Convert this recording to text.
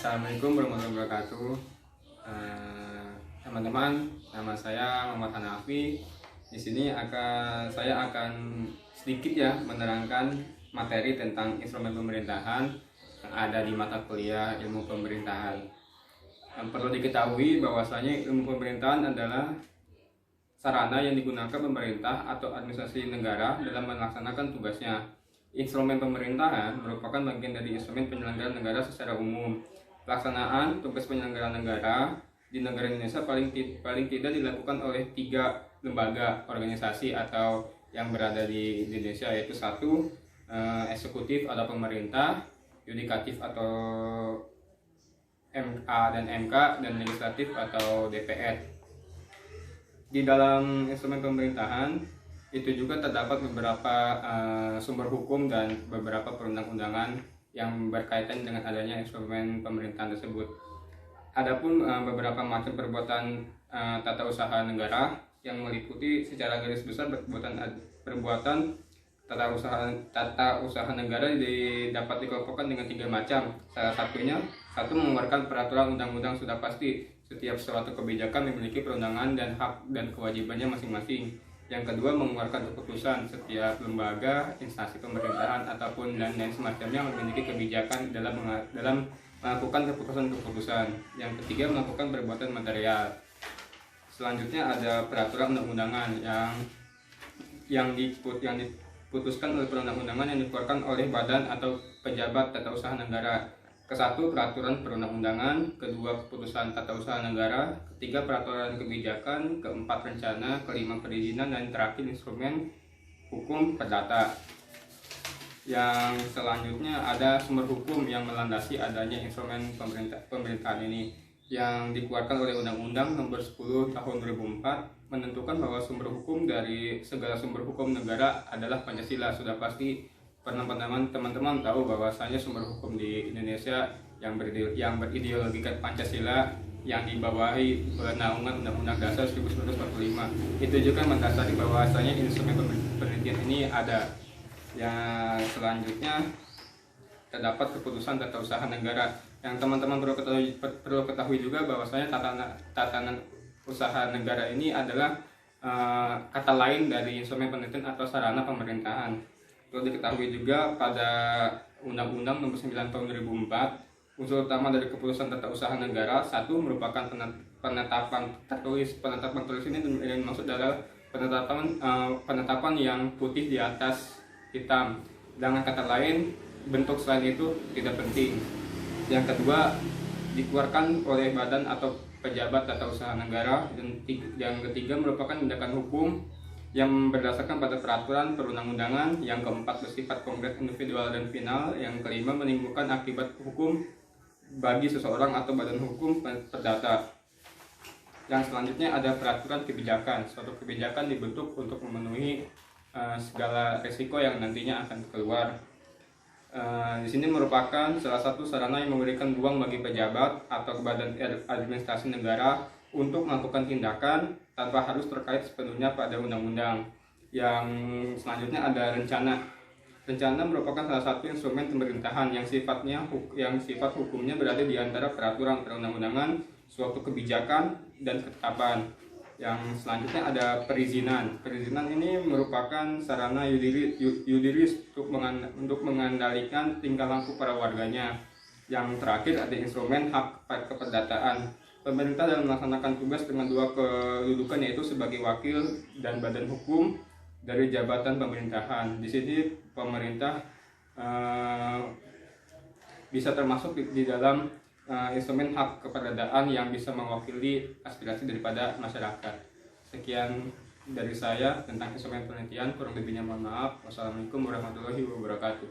Assalamualaikum warahmatullahi wabarakatuh. Teman-teman, nama saya Muhammad Hanafi. Di sini saya akan sedikit menerangkan materi tentang instrumen pemerintahan yang ada di mata kuliah ilmu pemerintahan. Perlu diketahui bahwasanya ilmu pemerintahan adalah sarana yang digunakan pemerintah atau administrasi negara dalam melaksanakan tugasnya. Instrumen pemerintahan merupakan bagian dari instrumen penyelenggaraan negara secara umum. Pelaksanaan tugas penyelenggaraan negara di negara Indonesia paling tidak dilakukan oleh 3 lembaga organisasi atau yang berada di Indonesia, yaitu 1. Eksekutif atau pemerintah, yudikatif atau MA dan MK, dan legislatif atau DPR. Di dalam instrumen pemerintahan itu juga terdapat beberapa sumber hukum dan beberapa perundang-undangan yang berkaitan dengan adanya instrumen pemerintahan tersebut. Adapun beberapa macam perbuatan tata usaha negara yang meliputi secara garis besar perbuatan tata usaha negara dapat dikelompokkan dengan 3 macam. Salah satunya, 1. Mengeluarkan peraturan undang-undang. Sudah pasti setiap suatu kebijakan memiliki perundangan dan hak dan kewajibannya masing-masing. Yang kedua, mengeluarkan keputusan. Setiap lembaga, instansi pemerintahan ataupun dan lain semacamnya memiliki kebijakan dalam melakukan keputusan-keputusan. Yang ketiga, melakukan perbuatan material. Selanjutnya ada peraturan undang-undangan yang diputuskan oleh perundang-undangan yang dikeluarkan oleh badan atau pejabat tata usaha negara. Ke-1, peraturan perundang-undangan. Kedua, keputusan tata usaha negara. Ketiga, peraturan kebijakan. Keempat, rencana. Kelima, perizinan. Dan terakhir, instrumen hukum perdata. Yang selanjutnya ada sumber hukum yang melandasi adanya instrumen pemerintahan ini, yang dikeluarkan oleh Undang-Undang Nomor 10 Tahun 2004, menentukan bahwa sumber hukum dari segala sumber hukum negara adalah Pancasila. Sudah pasti teman-teman tahu bahwasanya sumber hukum di Indonesia yang berideologikan Pancasila yang dibawahi naungan Undang-Undang Dasar 1945. Itu juga mendasari bahwasanya instrumen pemerintahan ini ada. Yang selanjutnya terdapat keputusan tata usaha negara, yang teman-teman perlu ketahui juga bahwasanya tatanan usaha negara ini adalah kata lain dari instrumen pemerintahan atau sarana pemerintahan. Perlu diketahui juga pada Undang-Undang Nomor 9 Tahun 2004, unsur utama dari keputusan tata usaha negara 1. Merupakan penetapan tertulis. Penetapan tertulis ini yang maksud adalah penetapan yang putih di atas hitam. Dengan kata lain, bentuk selain itu tidak penting. Yang kedua, dikeluarkan oleh badan atau pejabat tata usaha negara. Dan yang ketiga, merupakan tindakan hukum yang berdasarkan pada peraturan perundang-undangan. Yang keempat, bersifat konkret, individual, dan final. Yang kelima, menimbulkan akibat hukum bagi seseorang atau badan hukum perdata. Yang selanjutnya ada peraturan kebijakan. Suatu kebijakan dibentuk untuk memenuhi segala risiko yang nantinya akan keluar. Di sini merupakan salah satu sarana yang memberikan ruang bagi pejabat atau badan administrasi negara untuk melakukan tindakan tanpa harus terkait sepenuhnya pada undang-undang. Yang selanjutnya ada rencana. Rencana merupakan salah satu instrumen pemerintahan yang sifat hukumnya berada di antara peraturan perundang-undangan, suatu kebijakan, dan ketetapan. Yang selanjutnya ada perizinan. Perizinan ini merupakan sarana yuridis untuk mengandalkan tingkah laku para warganya. Yang terakhir ada instrumen hak keperdataan. Pemerintah dalam melaksanakan tugas dengan 2 kedudukan, yaitu sebagai wakil dan badan hukum dari jabatan pemerintahan. Di sini pemerintah bisa termasuk di dalam instrumen hak keperdataan yang bisa mewakili aspirasi daripada masyarakat. Sekian dari saya tentang instrumen penelitian, kurang lebihnya mohon maaf. Wassalamualaikum warahmatullahi wabarakatuh.